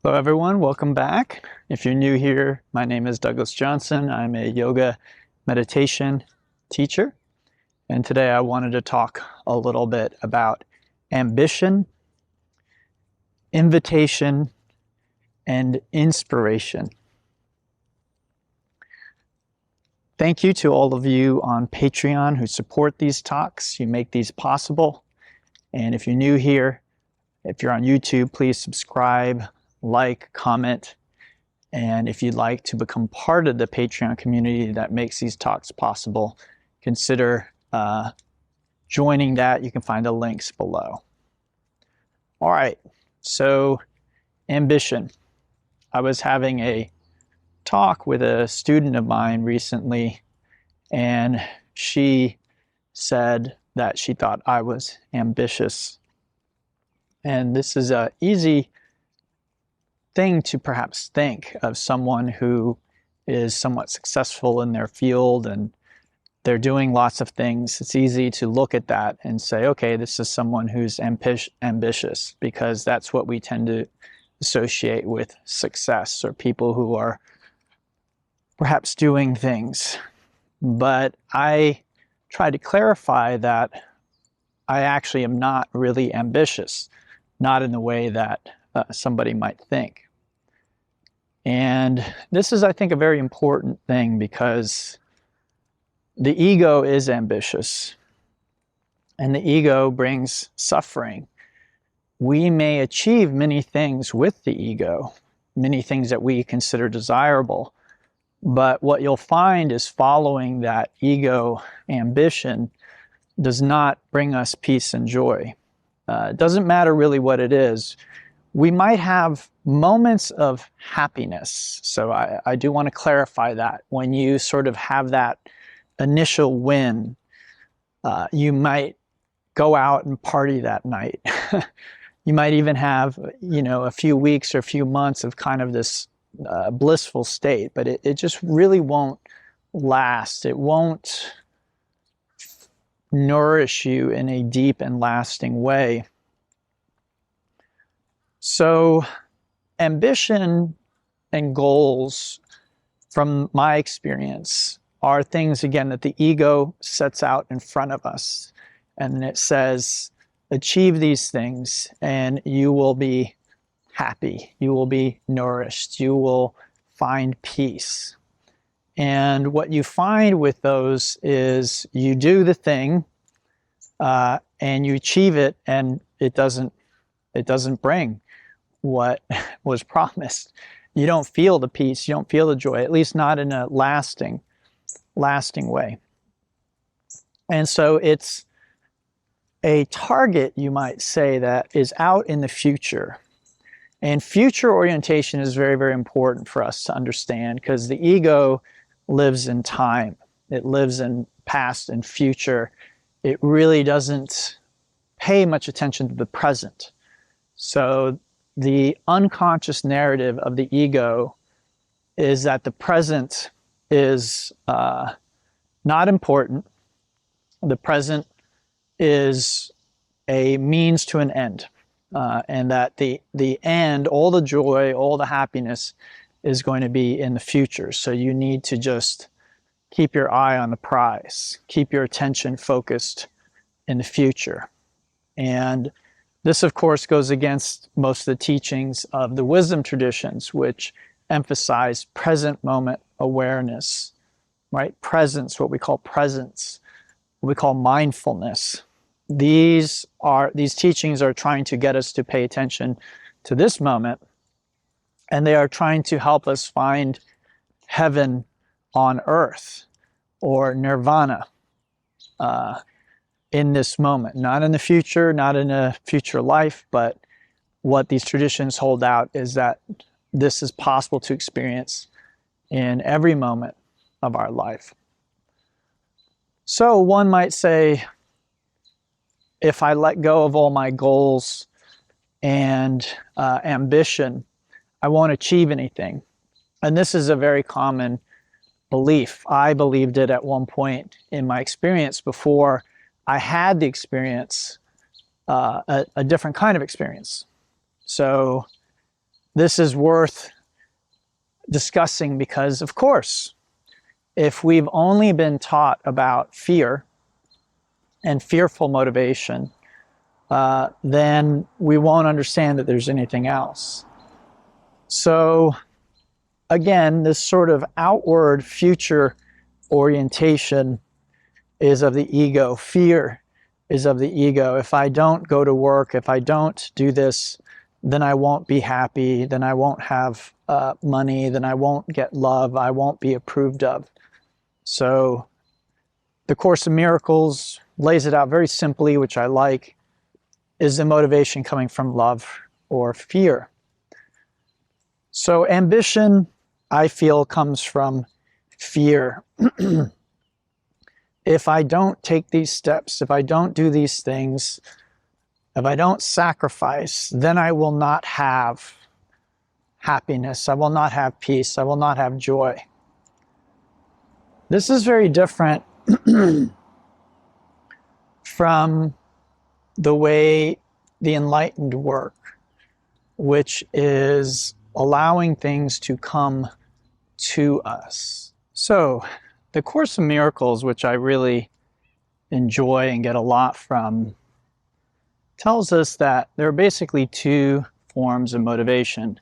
Hello everyone, welcome back. If you're new here, my name is Douglas Johnson. I'm a yoga meditation teacher, and today I wanted to talk a little bit about ambition, invitation, and inspiration. Thank you to all of you on Patreon who support these talks. You make these possible. And if you're new here, if you're on YouTube, please subscribe, like, comment, and if you'd like to become part of the Patreon community that makes these talks possible, consider joining that. You can find the links below. All right, so ambition. I was having a talk with a student of mine recently, and she said that she thought I was ambitious. And this is an easy thing to perhaps think of someone who is somewhat successful in their field and they're doing lots of things. It's easy to look at that and say, okay, this is someone who's ambitious, because that's what we tend to associate with success, or people who are perhaps doing things. But I try to clarify that I actually am not really ambitious, not in the way that somebody might think. And this is, I think, a very important thing, because the ego is ambitious, and the ego brings suffering. We may achieve many things with the ego, many things that we consider desirable, but what you'll find is following that ego ambition does not bring us peace and joy. It doesn't matter really what it is. We might have moments of happiness. So I do want to clarify that. When you sort of have that initial win, you might go out and party that night. You might even have, a few weeks or a few months of kind of this blissful state, but it just really won't last. It won't nourish you in a deep and lasting way. So ambition and goals, from my experience, are things, again, that the ego sets out in front of us. And it says, achieve these things and you will be happy. You will be nourished. You will find peace. And what you find with those is you do the thing and you achieve it, and it doesn't bring what was promised. You don't feel the peace, you don't feel the joy, at least not in a lasting way. And so it's a target, you might say, that is out in the future. And future orientation is very, very important for us to understand, because the ego lives in time. It lives in past and future. It really doesn't pay much attention to the present. So the unconscious narrative of the ego is that the present is not important. The present is a means to an end, and that the end, all the joy, all the happiness, is going to be in the future. So you need to just keep your eye on the prize, keep your attention focused in the future. And this, of course, goes against most of the teachings of the wisdom traditions, which emphasize present moment awareness, right? Presence, what we call presence, what we call mindfulness. These teachings are trying to get us to pay attention to this moment, and they are trying to help us find heaven on earth, or nirvana, in this moment, not in the future, not in a future life, but what these traditions hold out is that this is possible to experience in every moment of our life. So one might say, if I let go of all my goals and ambition, I won't achieve anything. And this is a very common belief. I believed it at one point in my experience before I had the experience, a different kind of experience. So this is worth discussing because, of course, if we've only been taught about fear and fearful motivation, then we won't understand that there's anything else. So again, this sort of outward future orientation is of the ego. Fear is of the ego. If I don't go to work, if I don't do this, then I won't be happy, then I won't have money, then I won't get love, I won't be approved of. So the Course in Miracles lays it out very simply, which I like. Is the motivation coming from love or fear? So ambition, I feel, comes from fear. If I don't take these steps, if I don't do these things, if I don't sacrifice, then I will not have happiness, I will not have peace, I will not have joy. This is very different from the way the enlightened work, which is allowing things to come to us. So the Course in Miracles, which I really enjoy and get a lot from, tells us that there are basically two forms of motivation,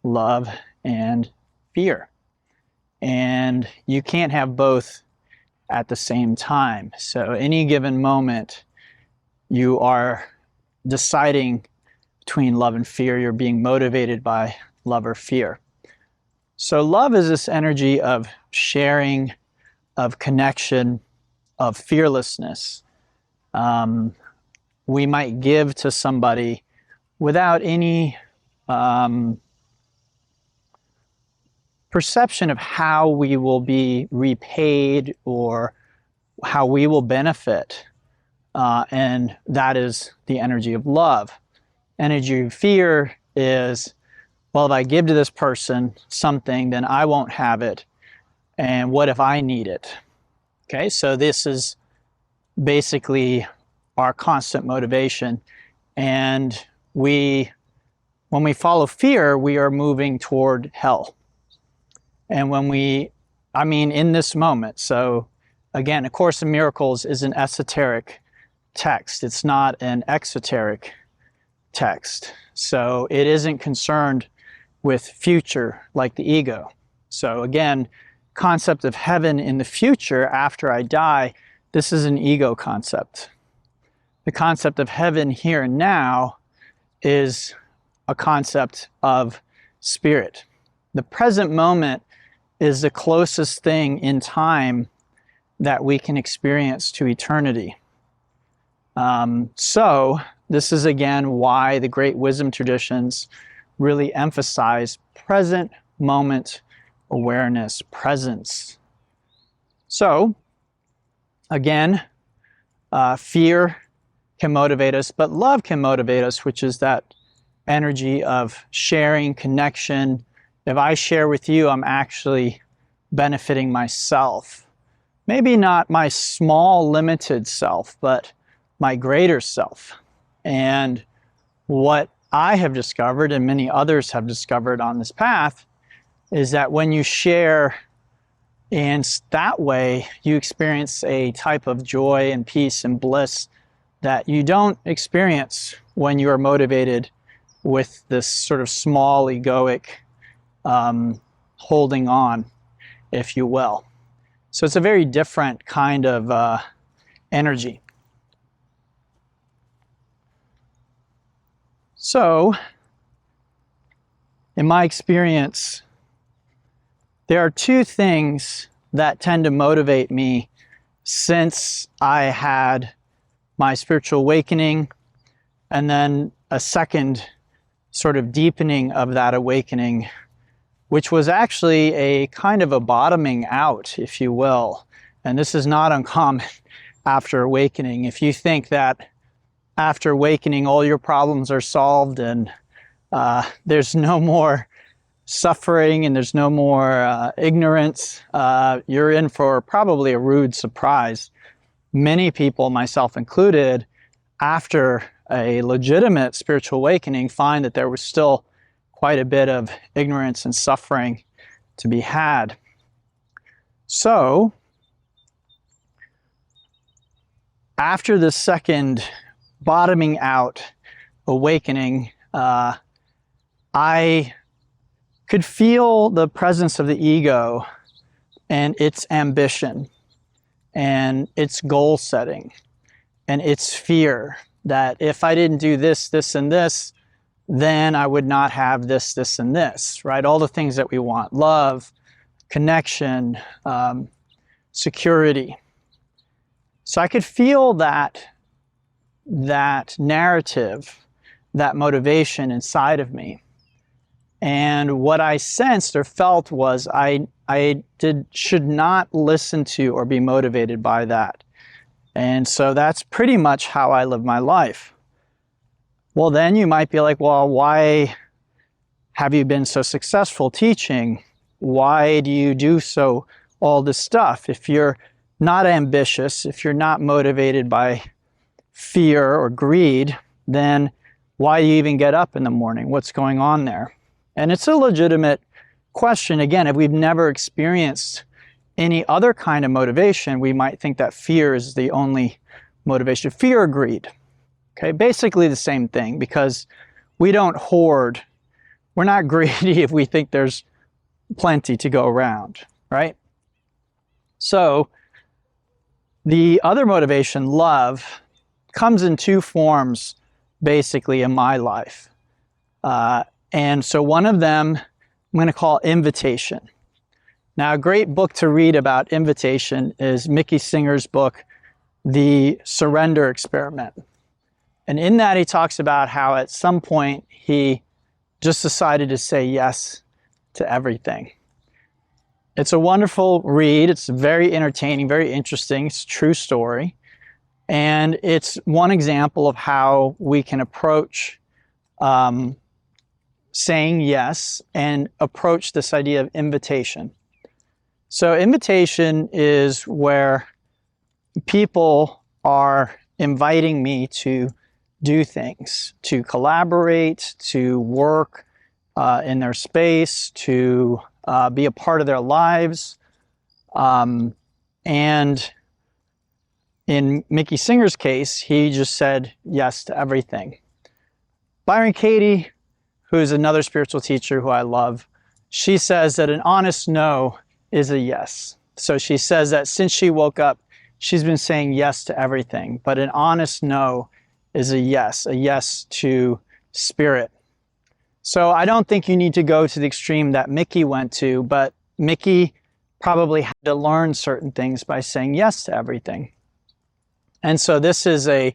love and fear. And you can't have both at the same time. So any given moment, you are deciding between love and fear. You're being motivated by love or fear. So love is this energy of sharing, of connection, of fearlessness. We might give to somebody without any perception of how we will be repaid or how we will benefit. And that is the energy of love. Energy of fear is, well, if I give to this person something, then I won't have it. And what if I need it? Okay, so this is basically our constant motivation. And when we follow fear, we are moving toward hell. And in this moment. So again, A Course in Miracles is an esoteric text. It's not an exoteric text. So it isn't concerned with future like the ego. So again, concept of heaven in the future after I die, this is an ego concept. The concept of heaven here and now is a concept of spirit. The present moment is the closest thing in time that we can experience to eternity. So this is again why the great wisdom traditions really emphasize present moment awareness, presence. So again, fear can motivate us, but love can motivate us, which is that energy of sharing, connection. If I share with you, I'm actually benefiting myself. Maybe not my small, limited self, but my greater self. And what I have discovered, and many others have discovered on this path, is that when you share in that way, you experience a type of joy and peace and bliss that you don't experience when you are motivated with this sort of small egoic holding on, if you will. So it's a very different kind of energy. So, in my experience, there are two things that tend to motivate me since I had my spiritual awakening, and then a second sort of deepening of that awakening, which was actually a kind of a bottoming out, if you will. And this is not uncommon after awakening. If you think that after awakening all your problems are solved and there's no more suffering and there's no more ignorance, you're in for probably a rude surprise. Many people, myself included, after a legitimate spiritual awakening, find that there was still quite a bit of ignorance and suffering to be had. So, after the second bottoming out awakening, I could feel the presence of the ego and its ambition and its goal setting and its fear that if I didn't do this, this, and this, then I would not have this, this, and this, right? All the things that we want: love, connection, security. So I could feel that narrative, that motivation inside of me. And what I sensed or felt was I should not listen to or be motivated by that. And so that's pretty much how I live my life. Well, then you might be like, well, why have you been so successful teaching? Why do you do all this stuff? If you're not ambitious, if you're not motivated by fear or greed, then why do you even get up in the morning? What's going on there? And it's a legitimate question. Again, if we've never experienced any other kind of motivation, we might think that fear is the only motivation. Fear or greed. Okay, basically the same thing, because we don't hoard. We're not greedy if we think there's plenty to go around, right? So the other motivation, love, comes in two forms basically in my life. And so one of them I'm going to call invitation. Now, a great book to read about invitation is Mickey Singer's book, The Surrender Experiment. And in that, he talks about how at some point he just decided to say yes to everything. It's a wonderful read. It's very entertaining, very interesting. It's a true story. And it's one example of how we can approach saying yes and approach this idea of invitation. So invitation is where people are inviting me to do things, to collaborate, to work in their space, to be a part of their lives. And in Mickey Singer's case, he just said yes to everything. Byron Katie, who's another spiritual teacher who I love, she says that an honest no is a yes. So she says that since she woke up, she's been saying yes to everything, but an honest no is a yes to spirit. So I don't think you need to go to the extreme that Mickey went to, but Mickey probably had to learn certain things by saying yes to everything. And so this is an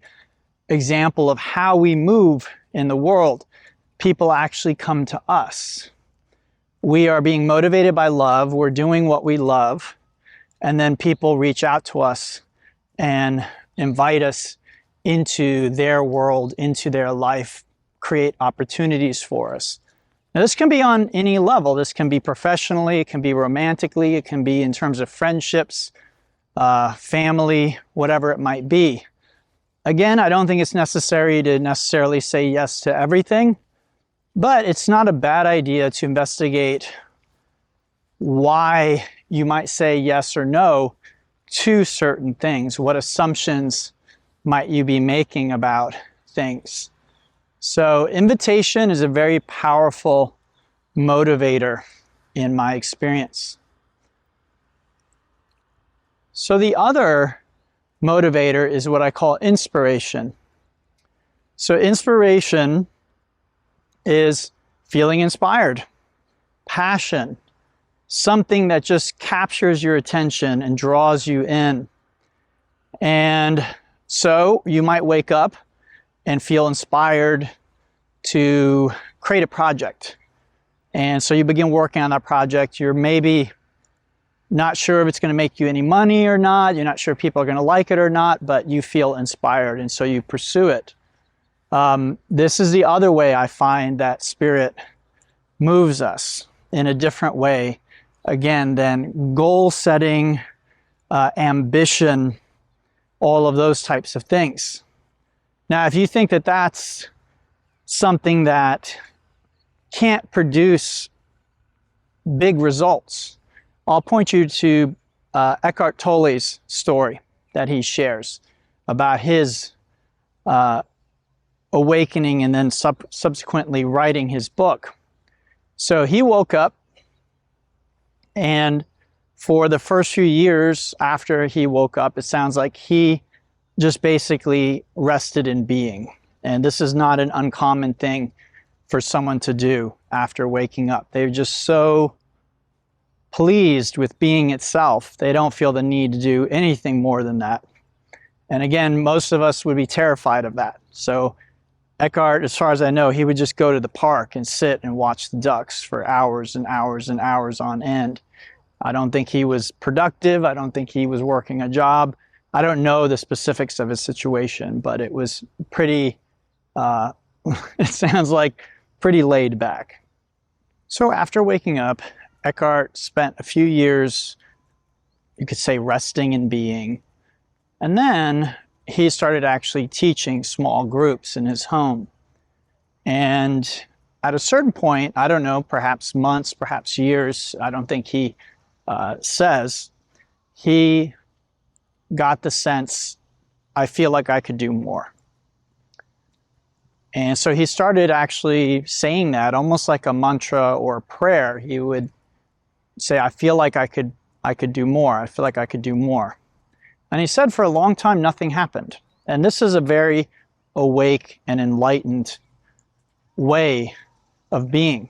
example of how we move in the world. People actually come to us. We are being motivated by love. We're doing what we love. And then people reach out to us and invite us into their world, into their life, create opportunities for us. Now, this can be on any level. This can be professionally, it can be romantically, it can be in terms of friendships, family, whatever it might be. Again, I don't think it's necessary to necessarily say yes to everything, but it's not a bad idea to investigate why you might say yes or no to certain things. What assumptions might you be making about things? So invitation is a very powerful motivator in my experience. So the other motivator is what I call inspiration. So inspiration is feeling inspired, passion, something that just captures your attention and draws you in. And so you might wake up and feel inspired to create a project. And so you begin working on that project. You're maybe not sure if it's going to make you any money or not. You're not sure if people are going to like it or not, but you feel inspired, and so you pursue it. This is the other way I find that spirit moves us in a different way, again, than goal setting, ambition, all of those types of things. Now, if you think that that's something that can't produce big results. I'll point you to Eckhart Tolle's story that he shares about his awakening and then subsequently writing his book. So he woke up, and for the first few years after he woke up, it sounds like he just basically rested in being. And this is not an uncommon thing for someone to do after waking up. They're just so pleased with being itself. They don't feel the need to do anything more than that. And again, most of us would be terrified of that. So Eckhart, as far as I know, he would just go to the park and sit and watch the ducks for hours and hours and hours on end. I don't think he was productive. I don't think he was working a job. I don't know the specifics of his situation, but it was pretty, it sounds like pretty laid back. So after waking up, Eckhart spent a few years, you could say, resting in being. And then he started actually teaching small groups in his home. And at a certain point, I don't know, perhaps months, perhaps years, I don't think he says, he got the sense, I feel like I could do more. And so he started actually saying that almost like a mantra or a prayer. He would say, I feel like I could do more. I feel like I could do more. And he said for a long time, nothing happened. And this is a very awake and enlightened way of being.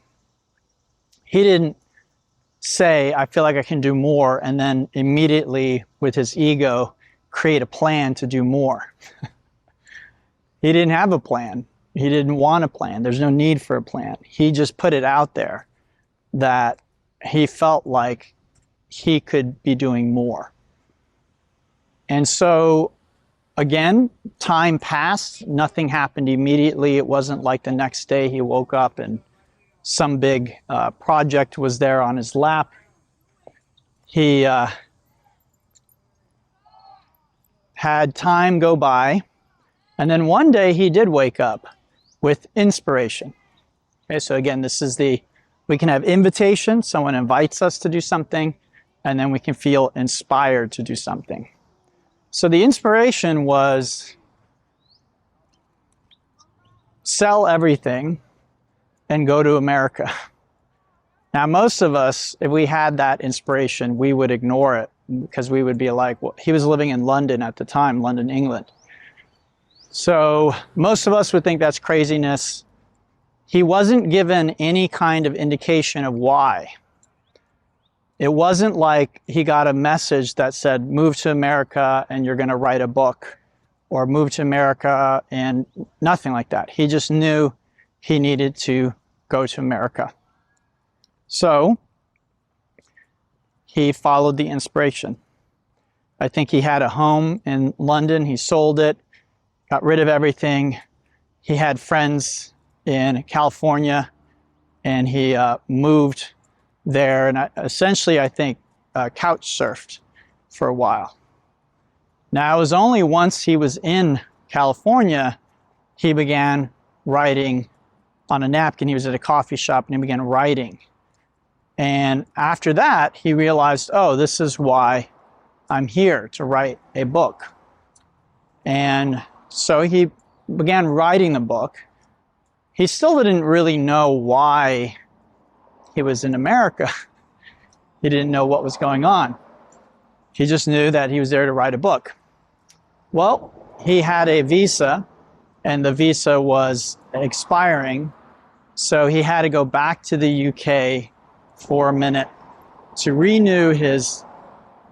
He didn't say, I feel like I can do more, and then immediately with his ego, create a plan to do more. He didn't have a plan. He didn't want a plan. There's no need for a plan. He just put it out there that he felt like he could be doing more. And so, again, time passed. Nothing happened immediately. It wasn't like the next day he woke up and some big project was there on his lap. He had time go by, and then one day he did wake up with inspiration. Okay, so again, this is we can have invitation, someone invites us to do something, and then we can feel inspired to do something. So the inspiration was sell everything and go to America. Now, most of us, if we had that inspiration, we would ignore it because we would be like, well, he was living in London at the time, London, England. So most of us would think that's craziness. He wasn't given any kind of indication of why. It wasn't like he got a message that said, move to America and you're going to write a book, or move to America, and nothing like that. He just knew he needed to go to America. So he followed the inspiration. I think he had a home in London. He sold it, got rid of everything. He had friends in California, and he moved there, and essentially, I think, couch surfed for a while. Now, it was only once he was in California, he began writing on a napkin. He was at a coffee shop, and he began writing. And after that, he realized, oh, this is why I'm here, to write a book. And so he began writing the book. He still didn't really know why he was in America. He didn't know what was going on. He just knew that he was there to write a book. Well, he had a visa, and the visa was expiring, so he had to go back to the UK for a minute to renew his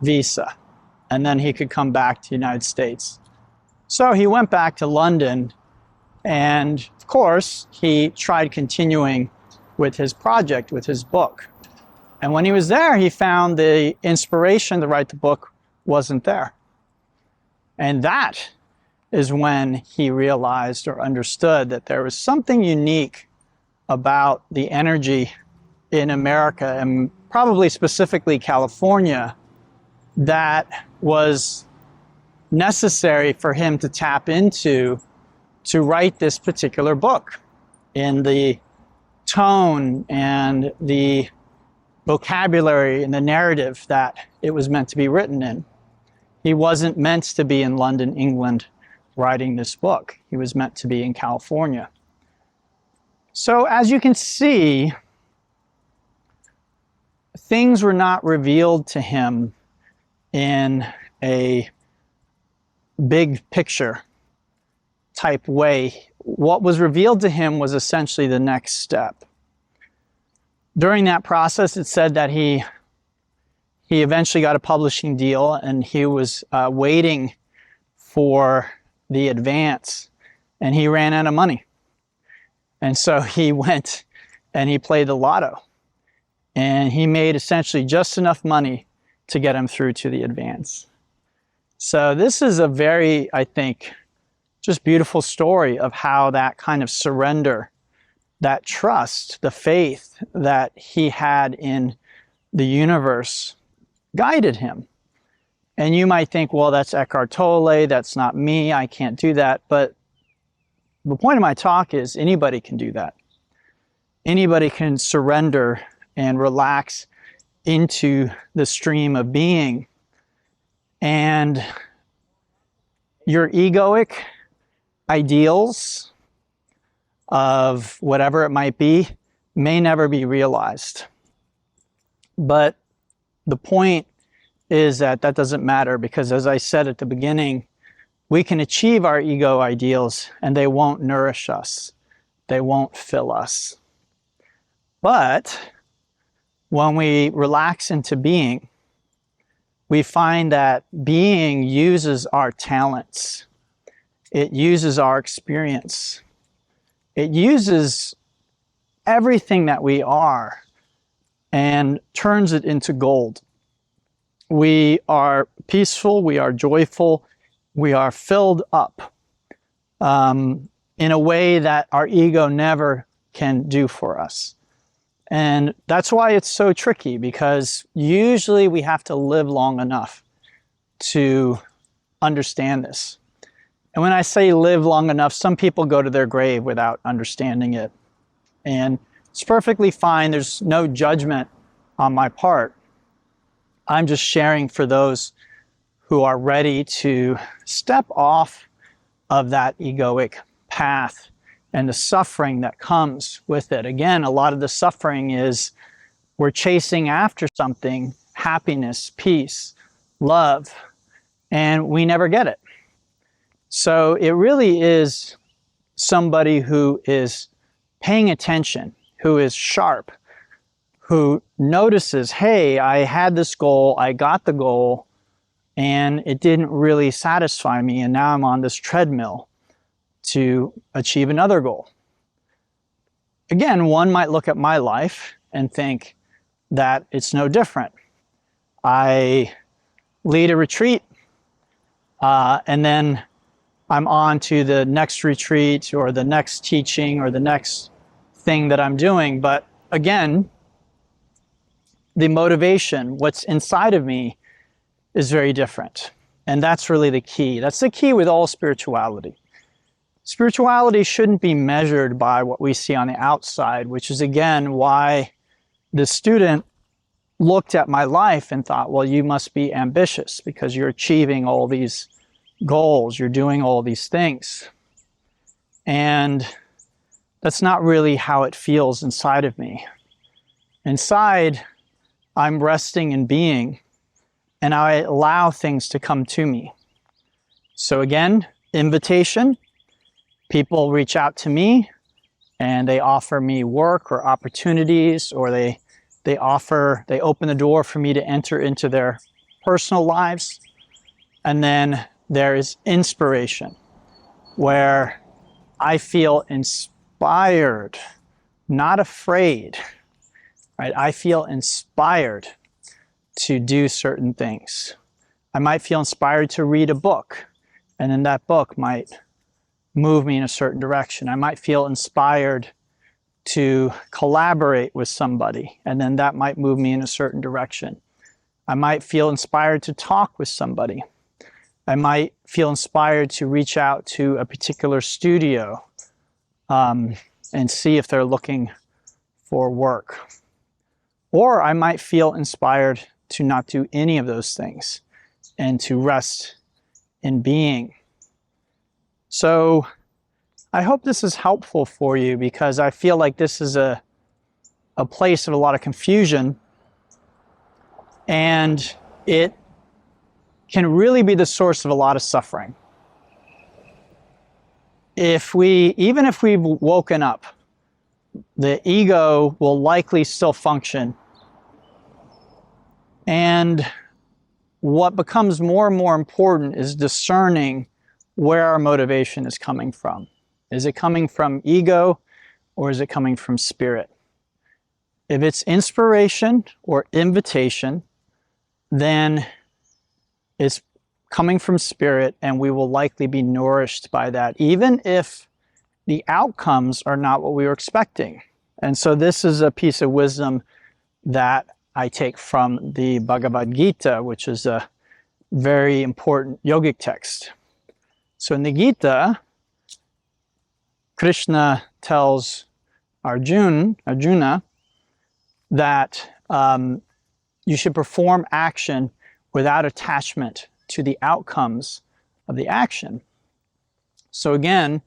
visa, and then he could come back to the United States. So he went back to London, and of course, he tried continuing with his project, with his book. And when he was there, he found the inspiration to write the book wasn't there. And that is when he realized or understood that there was something unique about the energy in America, and probably specifically California, that was necessary for him to tap into to write this particular book in the tone and the vocabulary and the narrative that it was meant to be written in. He wasn't meant to be in London, England, writing this book. He was meant to be in California. So as you can see, things were not revealed to him in a big picture type way. What was revealed to him was essentially the next step. During that process, it said that he eventually got a publishing deal, and he was waiting for the advance, and he ran out of money. And so he went and he played the lotto, and he made essentially just enough money to get him through to the advance. So this is a very, I think, just beautiful story of how that kind of surrender, that trust, the faith that he had in the universe guided him. And you might think, well, that's Eckhart Tolle, that's not me, I can't do that. But the point of my talk is anybody can do that. Anybody can surrender and relax into the stream of being. And your egoic ideals of whatever it might be may never be realized. But the point is that that doesn't matter, because as I said at the beginning, we can achieve our ego ideals and they won't nourish us. They won't fill us. But when we relax into being, we find that being uses our talents. It uses our experience. It uses everything that we are and turns it into gold. We are peaceful, we are joyful, we are filled up in a way that our ego never can do for us. And that's why it's so tricky, because usually we have to live long enough to understand this. And when I say live long enough, some people go to their grave without understanding it. And it's perfectly fine. There's no judgment on my part. I'm just sharing for those who are ready to step off of that egoic path and the suffering that comes with it. Again, a lot of the suffering is we're chasing after something, happiness, peace, love, and we never get it. So it really is somebody who is paying attention, who is sharp, who notices, hey, I had this goal, I got the goal, and it didn't really satisfy me, and now I'm on this treadmill to achieve another goal. Again, one might look at my life and think that it's no different. I lead a retreat, and then I'm on to the next retreat or the next teaching or the next thing that I'm doing. But again, the motivation, what's inside of me, is very different. And that's really the key. That's the key with all spirituality. Spirituality shouldn't be measured by what we see on the outside, which is again why the student looked at my life and thought, well, you must be ambitious because you're achieving all these goals, you're doing all these things. And that's not really how it feels inside of me. Inside, I'm resting in being, and I allow things to come to me. So again, invitation. People reach out to me and they offer me work or opportunities, or they open the door for me to enter into their personal lives. And then there is inspiration, where I feel inspired, not afraid, right? I feel inspired to do certain things. I might feel inspired to read a book, and then that book might move me in a certain direction. I might feel inspired to collaborate with somebody, and then that might move me in a certain direction. I might feel inspired to talk with somebody. I might feel inspired to reach out to a particular studio and see if they're looking for work. Or I might feel inspired to not do any of those things and to rest in being. So I hope this is helpful for you, because I feel like this is a place of a lot of confusion, and it can really be the source of a lot of suffering. Even if we've woken up, the ego will likely still function. And what becomes more and more important is discerning where our motivation is coming from. Is it coming from ego, or is it coming from spirit? If it's inspiration or invitation, then it's coming from spirit, and we will likely be nourished by that, even if the outcomes are not what we were expecting. And so this is a piece of wisdom that I take from the Bhagavad Gita, which is a very important yogic text. So in the Gita, Krishna tells Arjuna that you should perform action without attachment to the outcomes of the action. So again,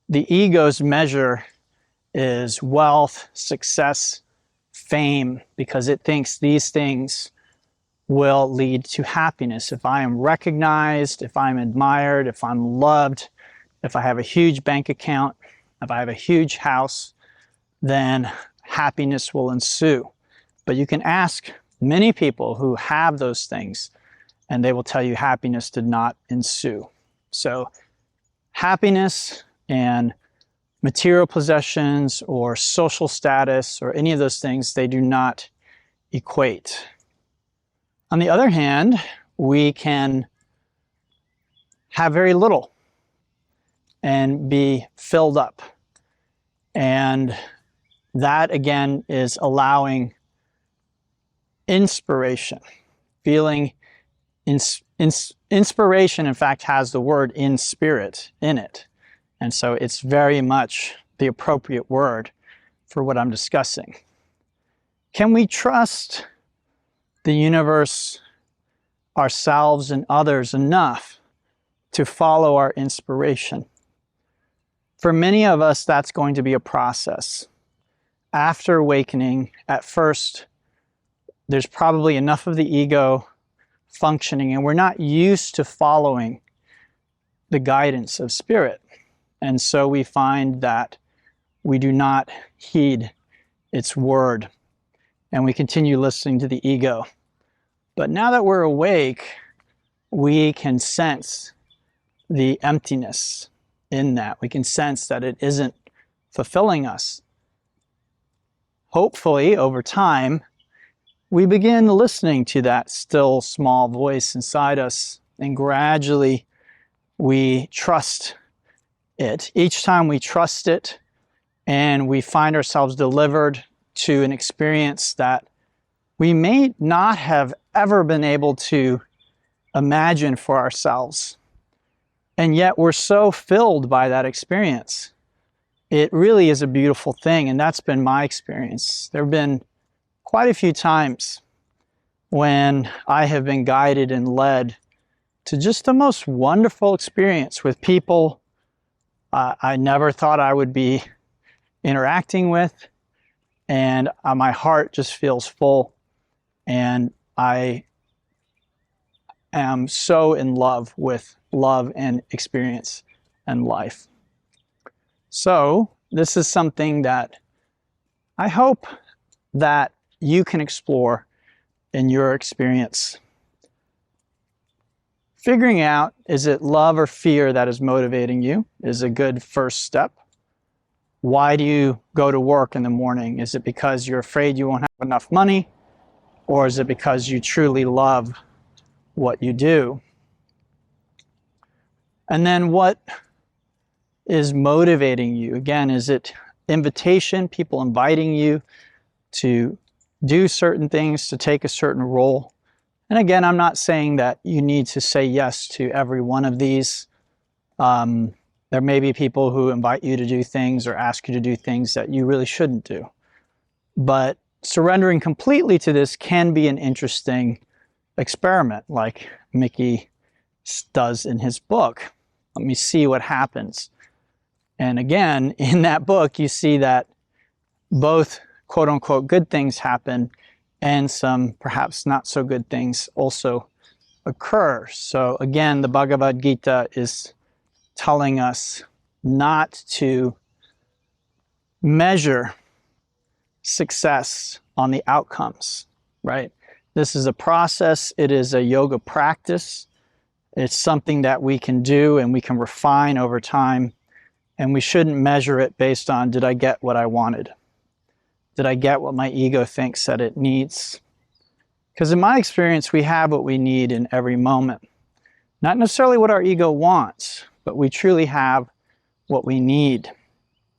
the ego's measure is wealth, success, fame, because it thinks these things will lead to happiness. If I am recognized, if I'm admired, if I'm loved, if I have a huge bank account, if I have a huge house, then happiness will ensue. But you can ask many people who have those things, and they will tell you happiness did not ensue. So happiness and material possessions or social status or any of those things, they do not equate. On the other hand, we can have very little and be filled up. And that, again, is allowing inspiration. Feeling inspiration, in fact, has the word in spirit in it. And so it's very much the appropriate word for what I'm discussing. Can we trust the universe, ourselves, and others enough to follow our inspiration? For many of us, that's going to be a process. After awakening, at first, there's probably enough of the ego functioning, and we're not used to following the guidance of spirit. And so we find that we do not heed its word, and we continue listening to the ego. But now that we're awake, we can sense the emptiness in that. We can sense that it isn't fulfilling us. Hopefully, over time, we begin listening to that still small voice inside us, and gradually we trust it. Each time we trust it and we find ourselves delivered to an experience that we may not have ever been able to imagine for ourselves, and yet we're so filled by that experience. It really is a beautiful thing, and that's been my experience. There have been quite a few times when I have been guided and led to just the most wonderful experience with people I never thought I would be interacting with, and my heart just feels full, and I am so in love with love and experience and life. So this is something that I hope that you can explore in your experience. Figuring out, is it love or fear that is motivating you, is a good first step. Why do you go to work in the morning? Is it because you're afraid you won't have enough money? Or is it because you truly love what you do? And then what is motivating you? Again, is it invitation, people inviting you to do certain things, to take a certain role? And again, I'm not saying that you need to say yes to every one of these. There may be people who invite you to do things or ask you to do things that you really shouldn't do. But surrendering completely to this can be an interesting experiment, like Mickey does in his book. Let me see what happens. And again, in that book, you see that both quote unquote good things happen and some perhaps not so good things also occur. So again, the Bhagavad Gita is telling us not to measure success on the outcomes, right? This is a process. It is a yoga practice. It's something that we can do and we can refine over time. And we shouldn't measure it based on, did I get what I wanted? Did I get what my ego thinks that it needs? Because in my experience, we have what we need in every moment. Not necessarily what our ego wants, but we truly have what we need,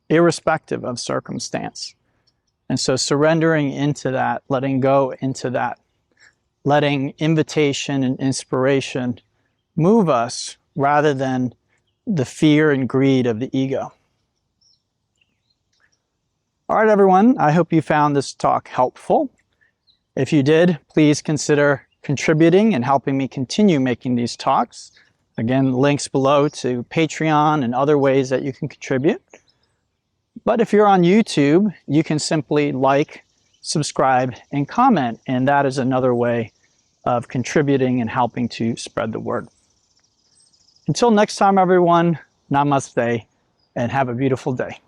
irrespective of circumstance. And so surrendering into that, letting go into that, letting invitation and inspiration move us rather than the fear and greed of the ego. All right, everyone, I hope you found this talk helpful. If you did, please consider contributing and helping me continue making these talks. Again, links below to Patreon and other ways that you can contribute. But if you're on YouTube, you can simply like, subscribe, and comment, and that is another way of contributing and helping to spread the word. Until next time, everyone, namaste, and have a beautiful day.